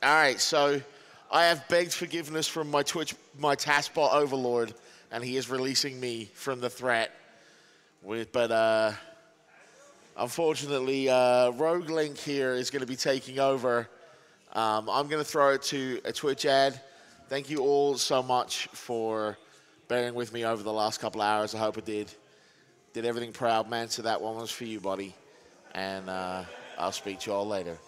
All right, so I have begged forgiveness from my taskbar overlord, and he is releasing me from the threat. But unfortunately, Rogue Link here is going to be taking over. I'm going to throw it to a Twitch ad. Thank you all so much for bearing with me over the last couple of hours. I hope it did everything proud, man. So that one was for you, buddy. And I'll speak to you all later.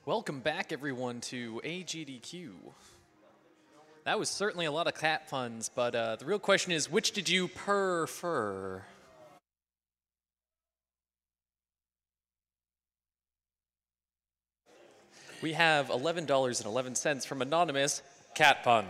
Welcome back, everyone, to AGDQ. That was certainly a lot of cat puns, but the real question is, which did you prefer? We have $11.11 from Anonymous Cat Pun.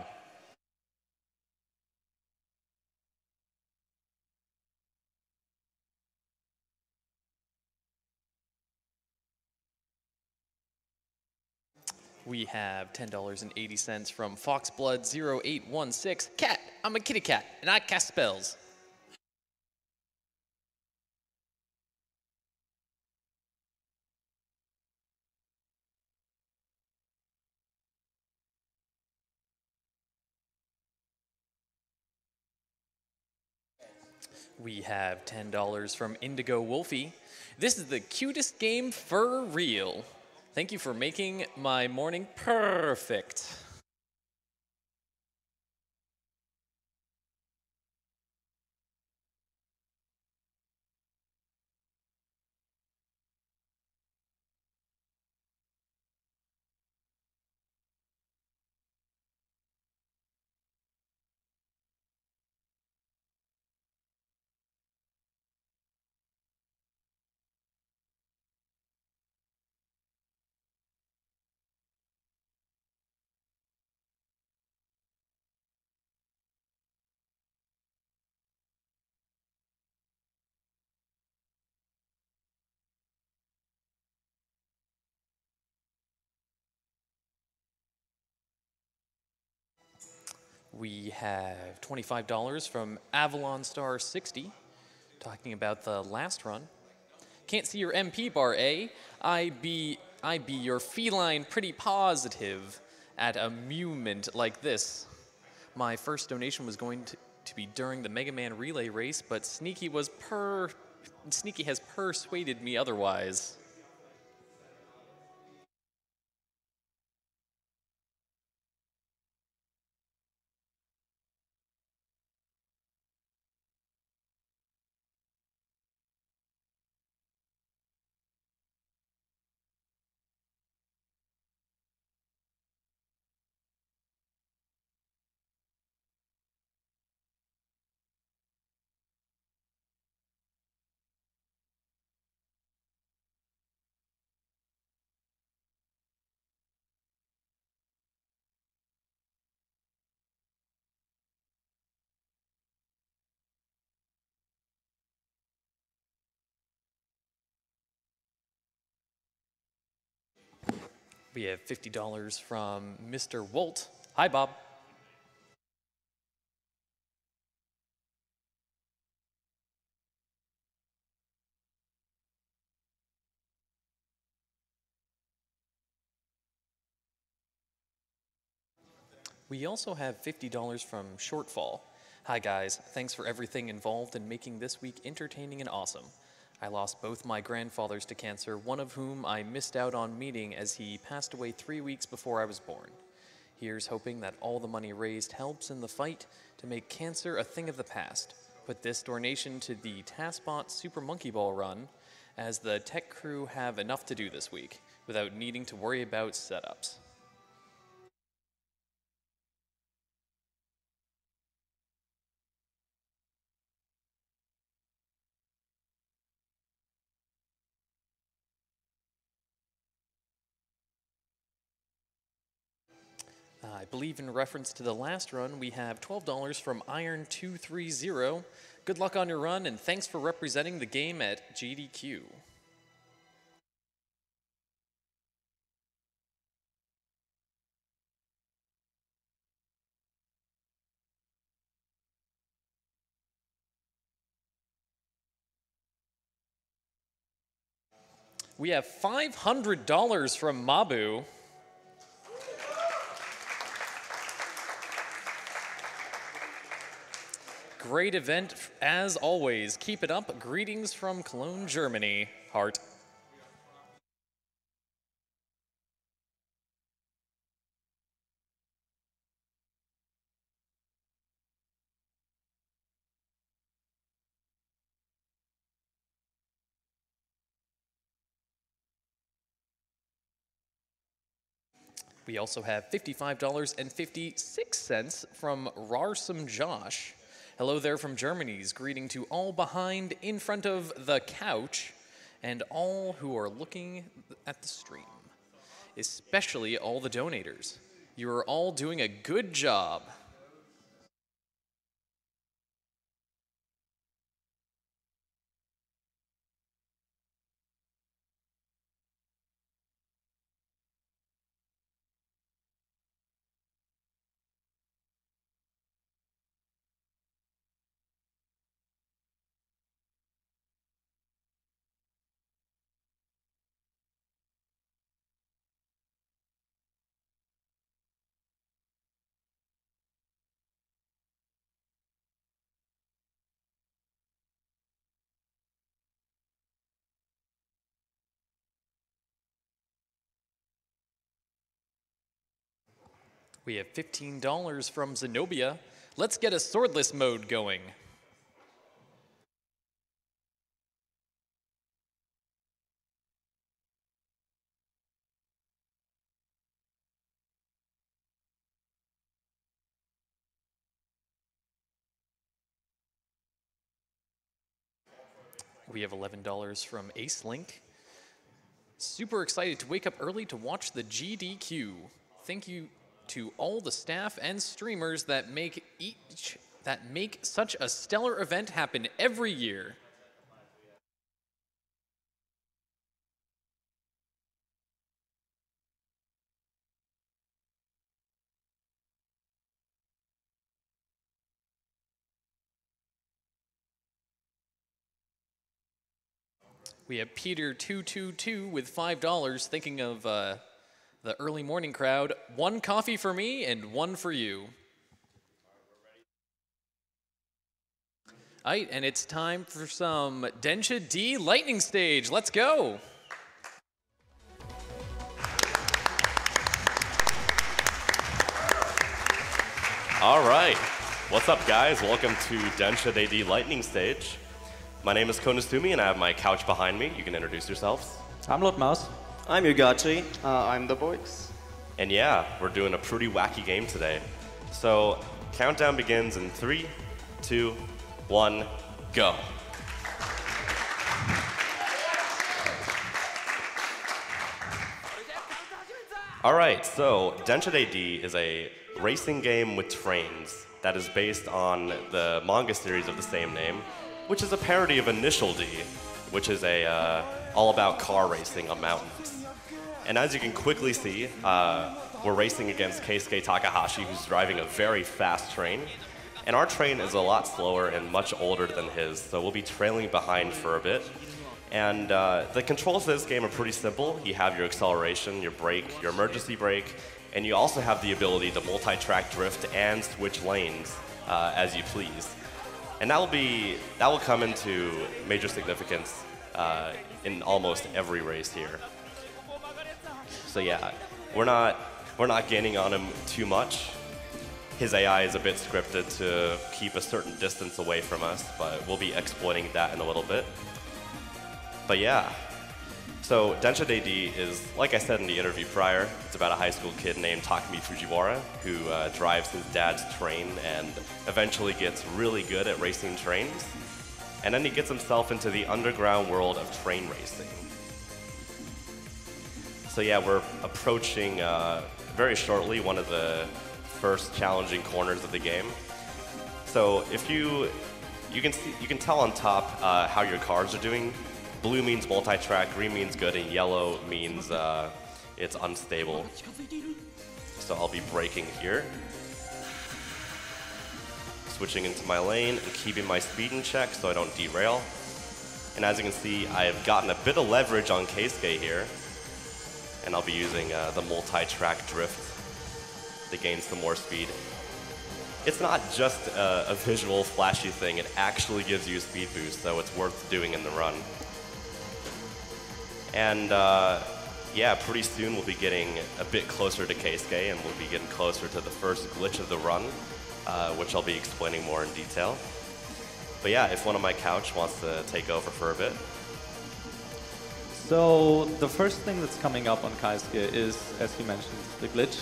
We have $10.80 from Foxblood0816. Cat, I'm a kitty cat, and I cast spells. We have $10 from Indigo Wolfie. This is the cutest game for real. Thank you for making my morning perfect. We have $25 from Avalon Star 60, talking about the last run. Can't see your MP bar, eh? I be your feline pretty positive at a moment like this. My first donation was going to be during the Mega Man Relay race, but Sneaky has persuaded me otherwise. We have $50 from Mr. Wolt. Hi, Bob. We also have $50 from Shortfall. Hi guys, thanks for everything involved in making this week entertaining and awesome. I lost both my grandfathers to cancer, one of whom I missed out on meeting as he passed away 3 weeks before I was born. Here's hoping that all the money raised helps in the fight to make cancer a thing of the past. Put this donation to the TaskBot Super Monkey Ball run, as the tech crew have enough to do this week, without needing to worry about setups. I believe in reference to the last run, we have $12 from Iron230. Good luck on your run, and thanks for representing the game at AGDQ. We have $500 from Mabu. Great event as always. Keep it up. Greetings from Cologne, Germany. Heart. We also have $55.56 from Rarsum Josh. Hello there from Germany's greeting to all behind in front of the couch and all who are looking at the stream, especially all the donators. You are all doing a good job. We have $15 from Zenobia. Let's get a swordless mode going. We have $11 from Ace Link. Super excited to wake up early to watch the GDQ. Thank you to all the staff and streamers that make such a stellar event happen every year. We have Peter222 with $5, thinking of the early morning crowd. One coffee for me and one for you. All right, and it's time for some Densha D lightning stage. Let's go. All right, what's up guys? Welcome to Densha D lightning stage. My name is Konasumi and I have my couch behind me. You can introduce yourselves. I'm Lord Mouse. I'm Yugachi. I'm the Boix. And yeah, we're doing a pretty wacky game today. So, countdown begins in 3, 2, 1, go. All right, so Densha D is a racing game with trains that is based on the manga series of the same name, which is a parody of Initial D, which is all about car racing on mountains. And as you can quickly see, we're racing against Keisuke Takahashi, who's driving a very fast train. And our train is a lot slower and much older than his, so we'll be trailing behind for a bit. And the controls of this game are pretty simple. You have your acceleration, your brake, your emergency brake, and you also have the ability to multi-track drift and switch lanes as you please. And that will come into major significance in almost every race here. So yeah, we're not gaining on him too much. His AI is a bit scripted to keep a certain distance away from us, but we'll be exploiting that in a little bit. But yeah, so Densha AD is, like I said in the interview prior, it's about a high school kid named Takumi Fujiwara who drives his dad's train and eventually gets really good at racing trains. And then he gets himself into the underground world of train racing. So yeah, we're approaching very shortly one of the first challenging corners of the game. So if you can tell on top how your cars are doing. Blue means multi-track, green means good, and yellow means it's unstable. So I'll be braking here. Switching into my lane and keeping my speed in check so I don't derail. And as you can see, I've gotten a bit of leverage on Keisuke here. And I'll be using the multi-track drift to gain some more speed. It's not just a visual flashy thing, it actually gives you a speed boost, so it's worth doing in the run. And yeah, pretty soon we'll be getting a bit closer to Keisuke, and we'll be getting closer to the first glitch of the run, which I'll be explaining more in detail. But yeah, if one on my couch wants to take over for a bit. So the first thing that's coming up on Keisuke is, as you mentioned, the glitch,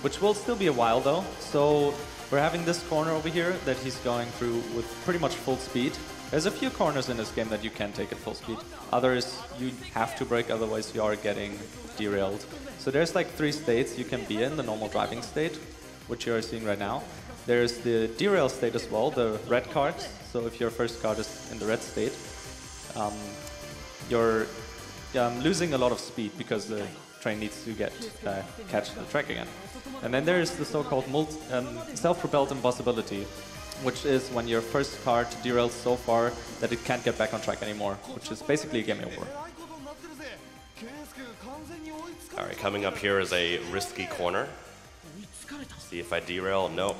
which will still be a while though. So we're having this corner over here that he's going through with pretty much full speed. There's a few corners in this game that you can take at full speed. Others, you have to brake, otherwise you are getting derailed. So there's like 3 states you can be in, the normal driving state, which you're seeing right now. There's the derail state as well, the red cards. So if your first card is in the red state, you're losing a lot of speed because the train needs to catch the track again. And then there's the so-called self-propelled impossibility, which is when your first card derails so far that it can't get back on track anymore, which is basically a game over. All right, coming up here is a risky corner. See if I derail. Nope.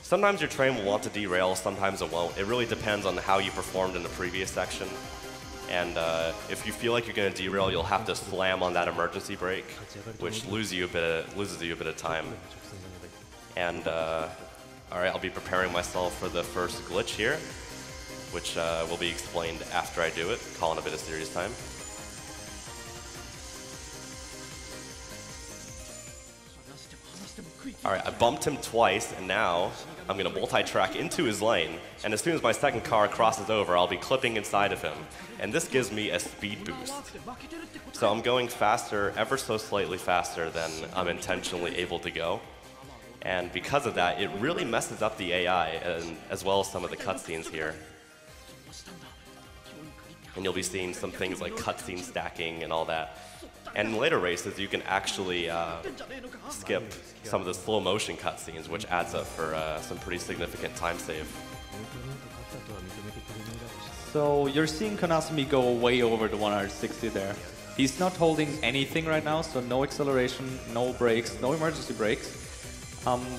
Sometimes your train will want to derail, sometimes it won't. It really depends on how you performed in the previous section. And if you feel like you're going to derail, you'll have to slam on that emergency brake, which loses you a bit of time. And all right, I'll be preparing myself for the first glitch here, which will be explained after I do it, calling a bit of serious time. All right, I bumped him twice, and now I'm going to multi-track into his lane, and as soon as my second car crosses over, I'll be clipping inside of him, and this gives me a speed boost. So I'm going faster, ever so slightly faster than I'm intentionally able to go. And because of that, it really messes up the AI, as well as some of the cutscenes here. And you'll be seeing some things like cutscene stacking and all that. And in later races, you can actually skip some of the slow motion cutscenes, which adds up for some pretty significant time save. So you're seeing Konasumi go way over the 160 there. He's not holding anything right now, so no acceleration, no brakes, no emergency brakes.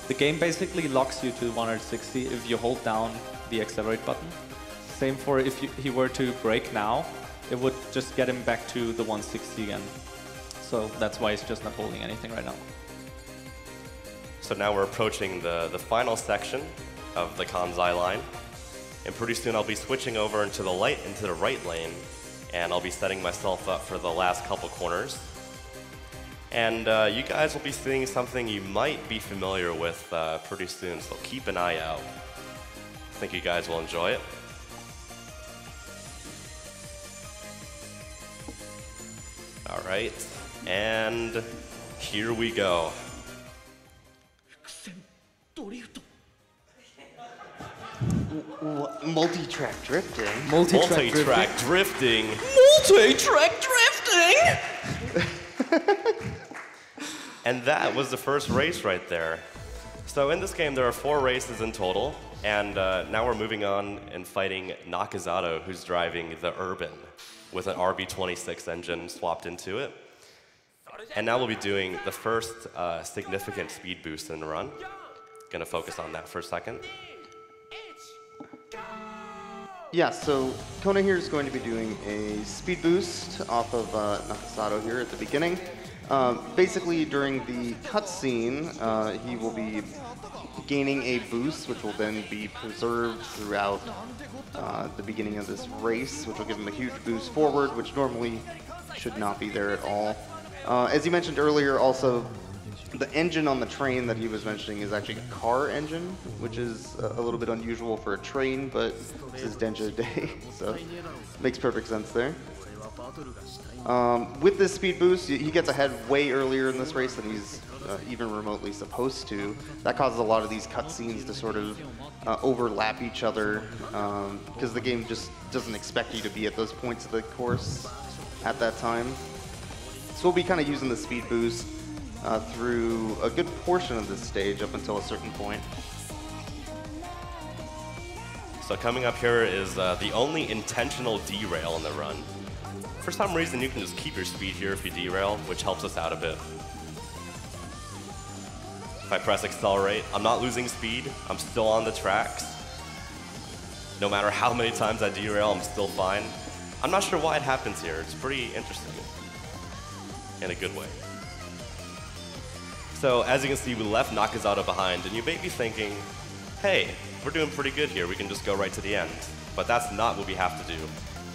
The game basically locks you to 160 if you hold down the accelerate button. Same for if he were to brake now, it would just get him back to the 160 again. So that's why he's just not holding anything right now. So now we're approaching the final section of the Kansai line. And pretty soon I'll be switching over into the right lane, and I'll be setting myself up for the last couple corners. And you guys will be seeing something you might be familiar with pretty soon, so keep an eye out. I think you guys will enjoy it. All right, and here we go. Multi-track drifting. Multi-track drifting. Multi-track drifting! And that was the first race right there. So in this game, there are 4 races in total, and now we're moving on and fighting Nakazato, who's driving the Urban. with an RB26 engine swapped into it. And now we'll be doing the first significant speed boost in the run. Gonna focus on that for a second. Yeah, so Kona here is going to be doing a speed boost off of Nakasato here at the beginning. Basically, during the cutscene, he will be gaining a boost, which will then be preserved throughout the beginning of this race, which will give him a huge boost forward, which normally should not be there at all. As you mentioned earlier, also, the engine on the train that he was mentioning is actually a car engine, which is a little bit unusual for a train, but this is Densha Day, so makes perfect sense there. With this speed boost, he gets ahead way earlier in this race than he's even remotely supposed to. That causes a lot of these cutscenes to sort of overlap each other, because the game just doesn't expect you to be at those points of the course at that time. So we'll be kind of using the speed boost through a good portion of this stage up until a certain point. So coming up here is the only intentional derail in the run. For some reason, you can just keep your speed here if you derail, which helps us out a bit. If I press accelerate, I'm not losing speed. I'm still on the tracks. No matter how many times I derail, I'm still fine. I'm not sure why it happens here. It's pretty interesting in a good way. So as you can see, we left Nakasato behind, and you may be thinking, hey, we're doing pretty good here. We can just go right to the end. But that's not what we have to do.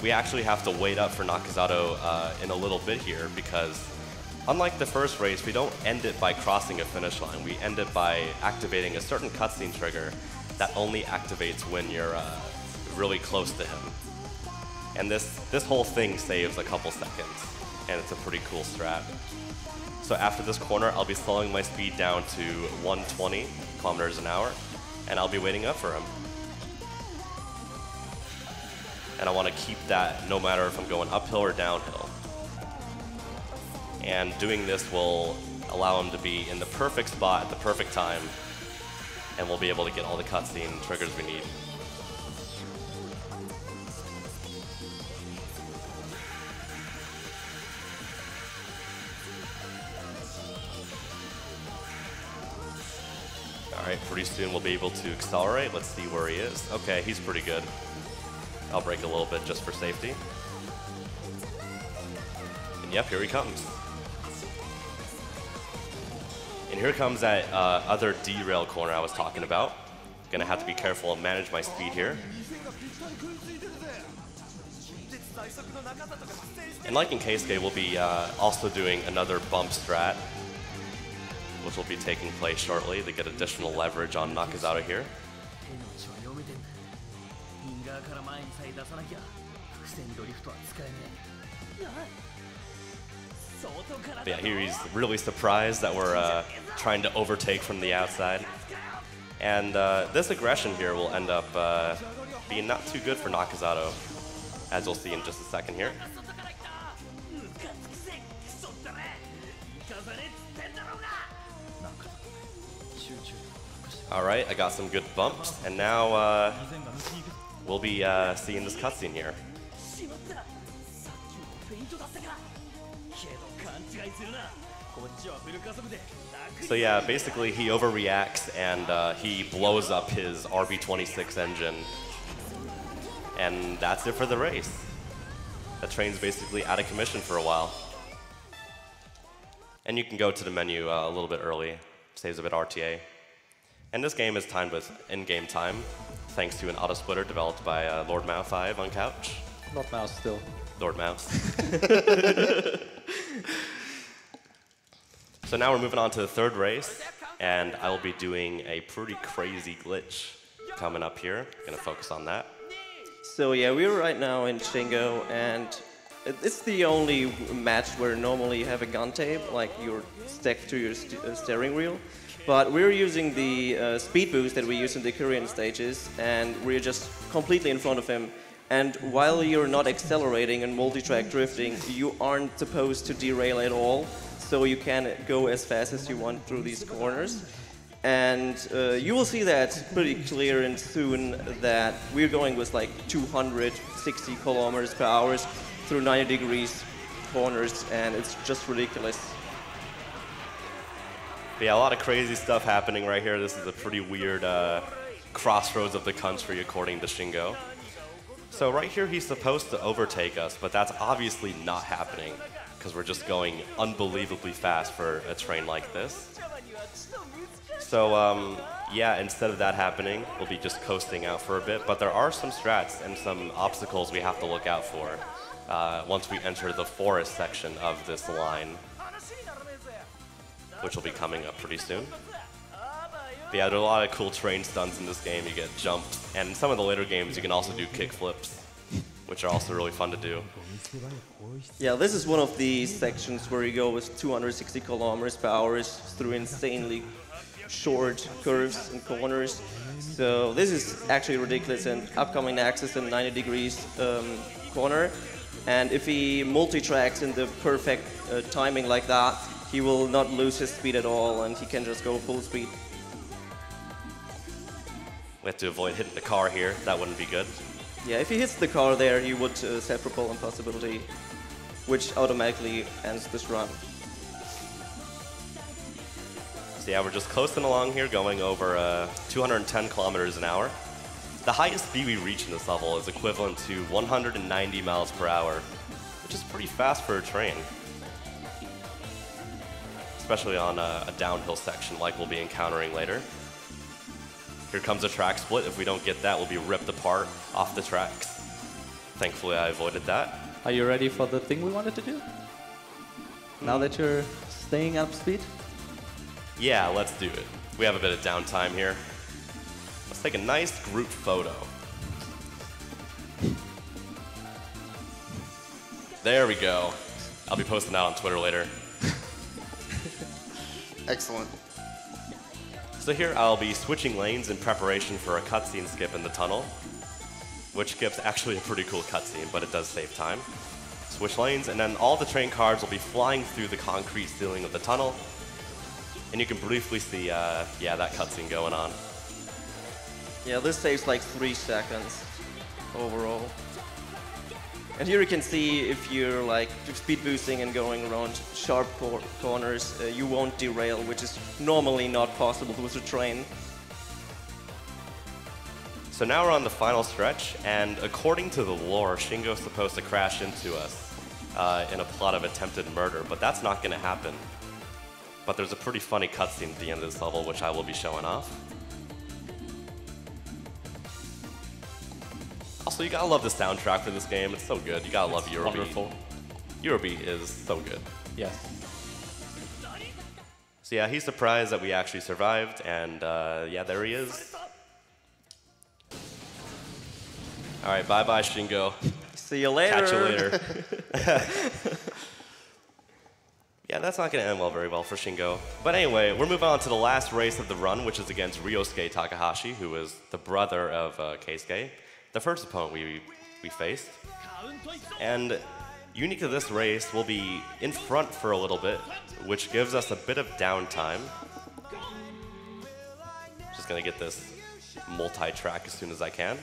We actually have to wait up for Nakasato in a little bit here, because unlike the first race, we don't end it by crossing a finish line. We end it by activating a certain cutscene trigger that only activates when you're really close to him. And this whole thing saves a couple seconds, and it's a pretty cool strat. So after this corner, I'll be slowing my speed down to 120 kilometers an hour, and I'll be waiting up for him. And I want to keep that no matter if I'm going uphill or downhill. And doing this will allow him to be in the perfect spot at the perfect time, and we'll be able to get all the cutscene triggers we need. All right, pretty soon we'll be able to accelerate. Let's see where he is. Okay, he's pretty good. I'll brake a little bit just for safety. And yep, here he comes. And here comes that other derail corner I was talking about. Gonna have to be careful and manage my speed here. And like in Keisuke, we'll be also doing another bump strat, which will be taking place shortly to get additional leverage on Nakasato here. But yeah, here he's really surprised that we're trying to overtake from the outside. And this aggression here will end up being not too good for Nakasato, as you'll see in just a second here. All right, I got some good bumps, and now we'll be seeing this cutscene here. So yeah, basically he overreacts and he blows up his RB26 engine, and that's it for the race. The train's basically out of commission for a while. And you can go to the menu a little bit early, saves a bit RTA. And this game is timed with in-game time, thanks to an auto-splitter developed by Lord Mao 5 on Couch. Not mouse still. Lord Mouse. So now we're moving on to the third race, and I will be doing a pretty crazy glitch coming up here. Gonna focus on that. So yeah, we're right now in Shingo, and it's the only match where normally you have a gun tape, like you're stuck to your steering wheel. But we're using the speed boost that we use in the Korean stages, and we're just completely in front of him. And while you're not accelerating and multi-track drifting, you aren't supposed to derail at all, so you can go as fast as you want through these corners. And you will see that pretty clear and soon that we're going with like 260 kilometers per hour. through 90 degrees corners, and it's just ridiculous. But yeah, a lot of crazy stuff happening right here. This is a pretty weird crossroads of the country, according to Shingo. So right here, he's supposed to overtake us, but that's obviously not happening because we're just going unbelievably fast for a train like this. So yeah, instead of that happening, we'll be just coasting out for a bit. But there are some strats and some obstacles we have to look out for once we enter the forest section of this line, which will be coming up pretty soon. But yeah, there are a lot of cool train stunts in this game. You get jumped, and in some of the later games, you can also do kick flips, which are also really fun to do. Yeah, this is one of the sections where you go with 260 kilometers per hour through insanely short curves and corners. So this is actually ridiculous, and upcoming axis in 90 degrees corner. And if he multi-tracks in the perfect timing like that, he will not lose his speed at all, and he can just go full speed. We have to avoid hitting the car here. That wouldn't be good. Yeah, if he hits the car there, he would self-propel impossibility, which automatically ends this run. So yeah, we're just coasting along here, going over 210 kilometers an hour. The highest speed we reach in this level is equivalent to 190 miles per hour, which is pretty fast for a train. Especially on a downhill section like we'll be encountering later. Here comes a track split. If we don't get that, we'll be ripped apart off the tracks. Thankfully, I avoided that. Are you ready for the thing we wanted to do? Now that you're staying up speed? Yeah, let's do it. We have a bit of downtime here. Let's take a nice group photo. There we go. I'll be posting that on Twitter later. Excellent. So here I'll be switching lanes in preparation for a cutscene skip in the tunnel, which skip's actually a pretty cool cutscene, but it does save time. Switch lanes, and then all the train cars will be flying through the concrete ceiling of the tunnel, and you can briefly see, yeah, that cutscene going on. Yeah, this saves like 3 seconds overall. And here you can see if you're like speed boosting and going around sharp corners, you won't derail, which is normally not possible with a train. So now we're on the final stretch, and according to the lore, Shingo's supposed to crash into us in a plot of attempted murder, but that's not going to happen. But there's a pretty funny cutscene at the end of this level, which I will be showing off. Also, you gotta love the soundtrack for this game. It's so good. You gotta love Eurobeat. Wonderful. Eurobeat is so good. Yes. So yeah, he's surprised that we actually survived, and yeah, there he is. All right, bye-bye, Shingo. See you later. Catch you later. Yeah, that's not gonna end very well for Shingo. But anyway, we're moving on to the last race of the run, which is against Ryosuke Takahashi, who is the brother of Keisuke, the first opponent we faced. And unique to this race, we'll be in front for a little bit, which gives us a bit of downtime. Just gonna get this multi-track as soon as I can.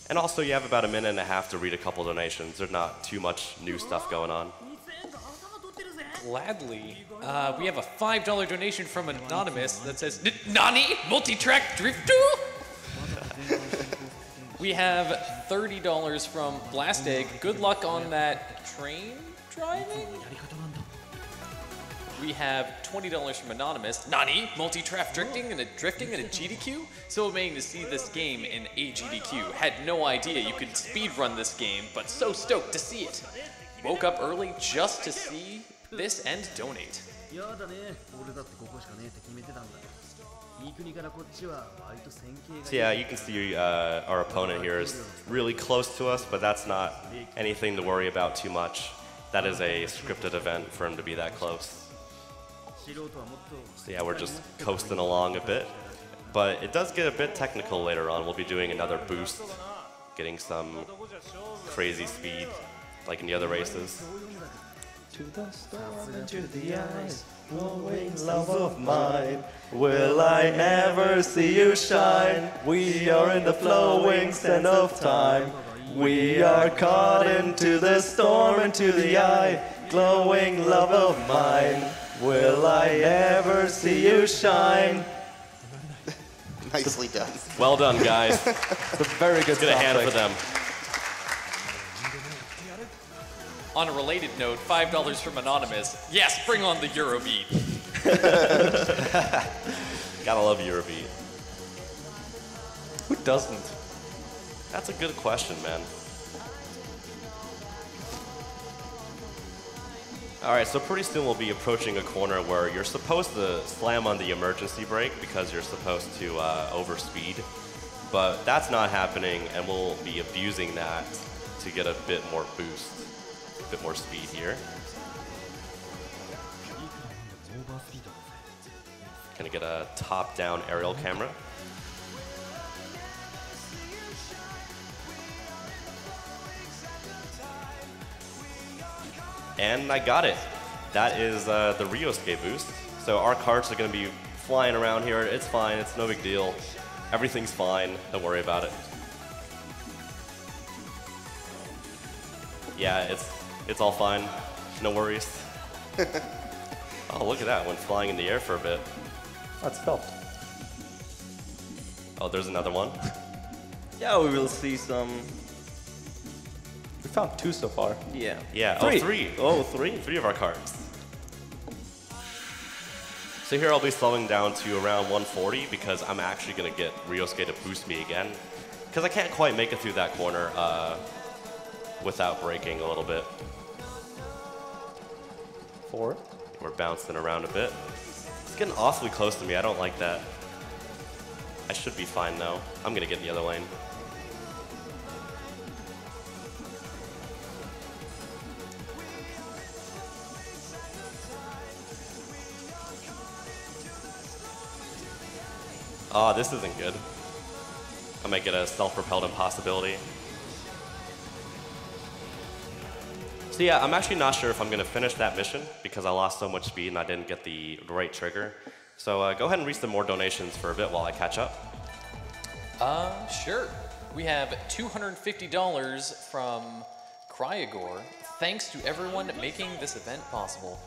And also, you have about a minute and a half to read a couple donations. There's not too much new stuff going on. Gladly. We have a $5 donation from Anonymous that says, Nani? Multi-track drifter? We have $30 from Blast Egg. Good luck on that train driving? We have $20 from Anonymous. Nani? Multi-track drifting and a GDQ? So amazing to see this game in AGDQ. Had no idea you could speedrun this game, but so stoked to see it. Woke up early just to see this and donate. So yeah, you can see our opponent here is really close to us, but that's not anything to worry about too much. That is a scripted event for him to be that close. So yeah, we're just coasting along a bit. But it does get a bit technical later on. We'll be doing another boost, getting some crazy speed, like in the other races. To the storm and to the eyes, glowing love of mine, will I ever see you shine? We are in the flowing sand of time. We are caught into the storm, into the eye, glowing love of mine. Will I ever see you shine? Nicely done. Well done, guys. It's a very good Get a hand soundtrack. for them. On a related note, $5 from Anonymous. Yes, bring on the Eurobeat. Gotta love Eurobeat. Who doesn't? That's a good question, man. All right, so pretty soon we'll be approaching a corner where you're supposed to slam on the emergency brake because you're supposed to overspeed, but that's not happening, and we'll be abusing that to get a bit more boost, a bit more speed here. Gonna get a top-down aerial camera. And I got it. That is the Ryosuke boost. So our carts are going to be flying around here. It's fine. It's no big deal. Everything's fine. Don't worry about it. Yeah, it's all fine. No worries. Oh, look at that. Went flying in the air for a bit. That's stopped. Oh, there's another one. Yeah, we will see some. We found 2 so far. Yeah. Yeah, Three. oh, 3. Oh, 3. 3 of our carts. So here I'll be slowing down to around 140 because I'm actually going to get Ryosuke to boost me again. Because I can't quite make it through that corner without braking a little bit. 4. We're bouncing around a bit. It's getting awfully close to me. I don't like that. I should be fine though. I'm going to get in the other lane. Oh, this isn't good. I might get a self-propelled impossibility. So yeah, I'm actually not sure if I'm gonna finish that mission because I lost so much speed and I didn't get the right trigger. So go ahead and read some more donations for a bit while I catch up. Sure. We have $250 from Cryagor. Thanks to everyone making this event possible.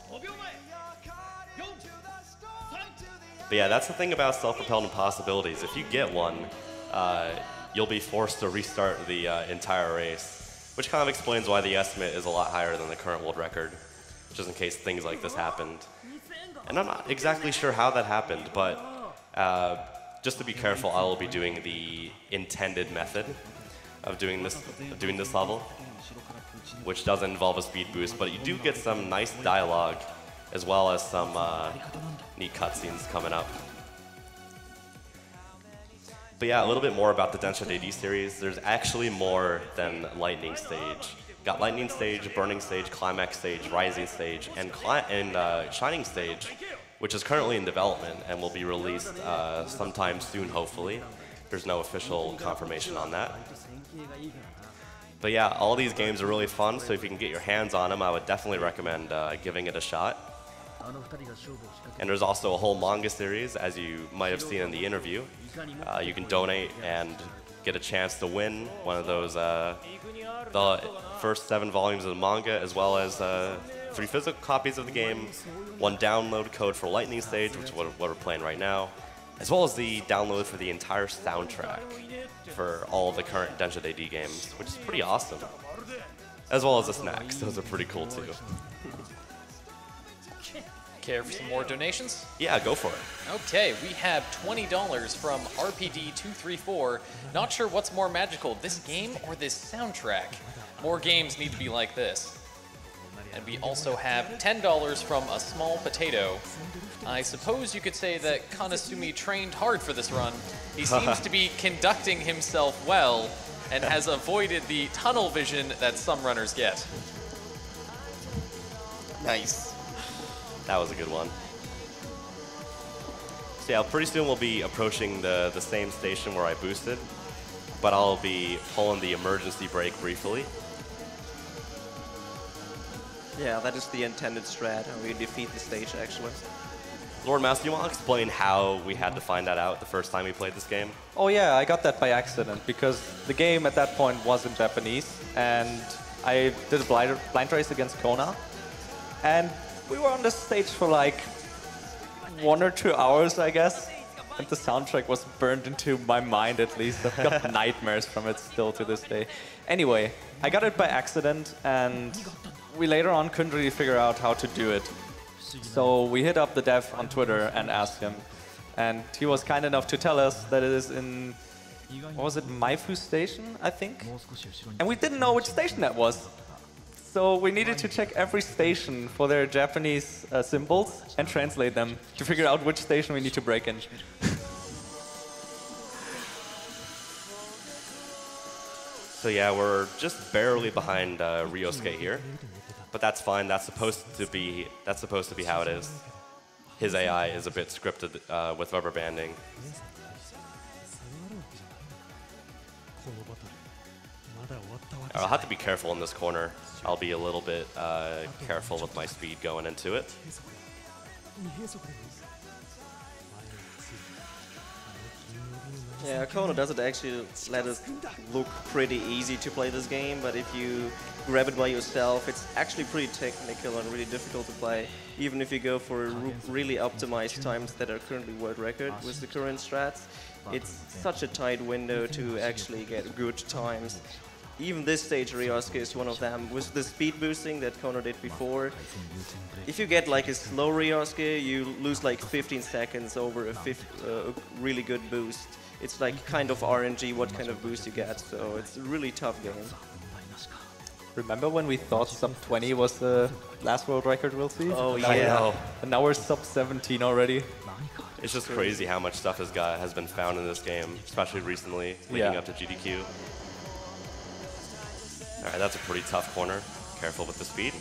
But yeah, that's the thing about self-propelled impossibilities. If you get one, you'll be forced to restart the entire race, which kind of explains why the estimate is a lot higher than the current world record, just in case things like this happened. And I'm not exactly sure how that happened, but just to be careful, I will be doing the intended method of doing this level, which doesn't involve a speed boost, but you do get some nice dialogue as well as some neat cutscenes coming up. But yeah, a little bit more about the Densha DD series. There's actually more than Lightning Stage. Got Lightning Stage, Burning Stage, Climax Stage, Rising Stage, and Shining Stage, which is currently in development and will be released sometime soon, hopefully. There's no official confirmation on that. But yeah, all these games are really fun, so if you can get your hands on them, I would definitely recommend giving it a shot. And there's also a whole manga series, as you might have seen in the interview. You can donate and get a chance to win one of those, the first 7 volumes of the manga, as well as 3 physical copies of the game, 1 download code for Lightning Stage, which is what we're playing right now, as well as the download for the entire soundtrack for all the current Densha DD games, which is pretty awesome. As well as the snacks, those are pretty cool too. Care for some more donations? Yeah, go for it. Okay, we have $20 from RPD234. Not sure what's more magical, this game or this soundtrack. More games need to be like this. And we also have $10 from A Small Potato. I suppose you could say that Konasumi trained hard for this run. He seems to be conducting himself well and has avoided the tunnel vision that some runners get. Nice. That was a good one. So yeah, pretty soon we'll be approaching the same station where I boosted, but I'll be pulling the emergency brake briefly. Yeah, that is the intended strat, and we defeat the stage actually. Lord Mouse, do you want to explain how we had to find that out the first time we played this game? Oh yeah, I got that by accident because the game at that point was in Japanese, and I did a blind race against Kona, and we were on the stage for like 1 or 2 hours, I guess, and the soundtrack was burned into my mind at least. I've got nightmares from it still to this day. Anyway, I got it by accident, and we later on couldn't really figure out how to do it. So we hit up the dev on Twitter and asked him, and he was kind enough to tell us that it is in, what was it, Maifu Station, I think? And we didn't know which station that was. So we needed to check every station for their Japanese symbols and translate them to figure out which station we need to break in. So yeah, we're just barely behind Ryosuke here, but that's fine. That's supposed to be how it is. His AI is a bit scripted with rubber banding. I'll have to be careful in this corner. I'll be a little bit careful with my speed going into it. Yeah, Kona doesn't actually let it look pretty easy to play this game, but if you grab it by yourself, it's actually pretty technical and really difficult to play, even if you go for really optimized times that are currently world record with the current strats. It's such a tight window to actually get good times. Even this stage, Ryosuke is one of them. With the speed boosting that Kona did before, if you get like a slow Ryosuke, you lose like 15 seconds over a really good boost. It's like kind of RNG what kind of boost you get, so it's a really tough game. Remember when we thought sub 20 was the last world record we'll see? Oh yeah. And now we're sub 17 already. It's just crazy how much stuff has been found in this game, especially recently, leading up to GDQ. Alright, that's a pretty tough corner. Careful with the speed.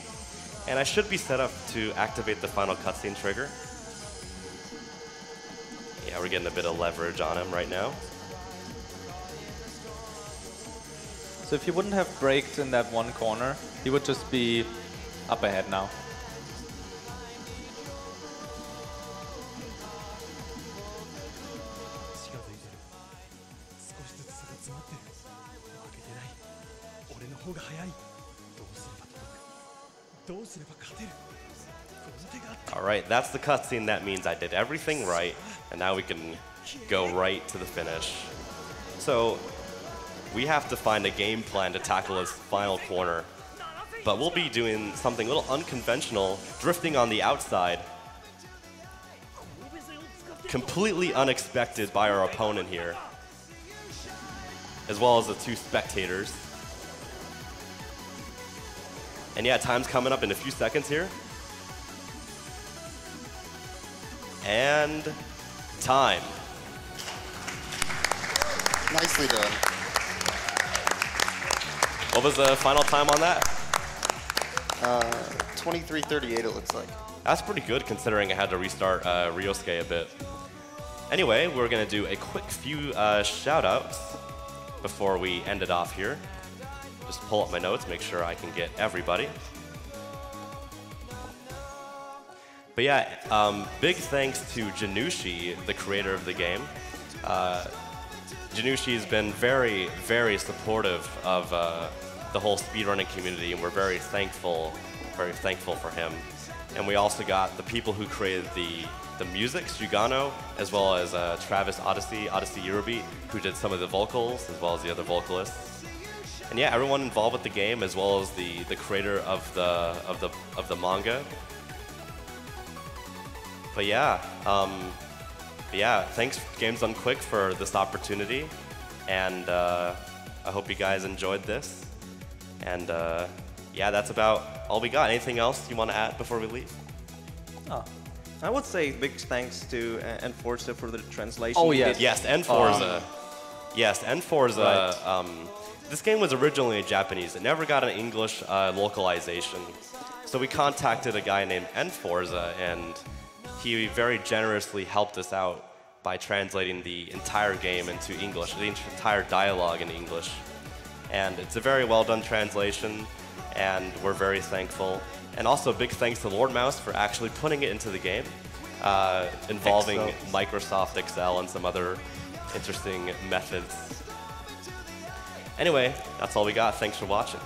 And I should be set up to activate the final cutscene trigger. Yeah, we're getting a bit of leverage on him right now. So if he wouldn't have braked in that one corner, he would just be up ahead now. Alright, that's the cutscene. That means I did everything right, and now we can go right to the finish. So, we have to find a game plan to tackle this final corner, but we'll be doing something a little unconventional, drifting on the outside. Completely unexpected by our opponent here, as well as the two spectators. And yeah, time's coming up in a few seconds here. And time. Nicely done. What was the final time on that? 23:38 it looks like. That's pretty good considering I had to restart Ryosuke a bit. Anyway, we're gonna do a quick few shout-outs before we end it off here. Just pull up my notes, make sure I can get everybody. But yeah, big thanks to Janushi, the creator of the game. Janushi has been very, very supportive of the whole speedrunning community, and we're very thankful for him. And we also got the people who created the music, Sugano, as well as Travis Odyssey Yorubi, who did some of the vocals, as well as the other vocalists. And yeah, everyone involved with the game, as well as the creator of the manga. But yeah, thanks Games Done Quick for this opportunity, and I hope you guys enjoyed this. And yeah, that's about all we got. Anything else you want to add before we leave? Oh. I would say big thanks to Enforza for the translation. Oh yes. Yes, Enforza. Yes, Enforza. Right. This game was originally in Japanese. It never got an English localization. So we contacted a guy named Enforza, and he very generously helped us out by translating the entire game into English, the entire dialogue in English. And it's a very well done translation, and we're very thankful. And also big thanks to Lord Mouse for actually putting it into the game. involving Microsoft Excel and some other interesting methods. Anyway, that's all we got. Thanks for watching.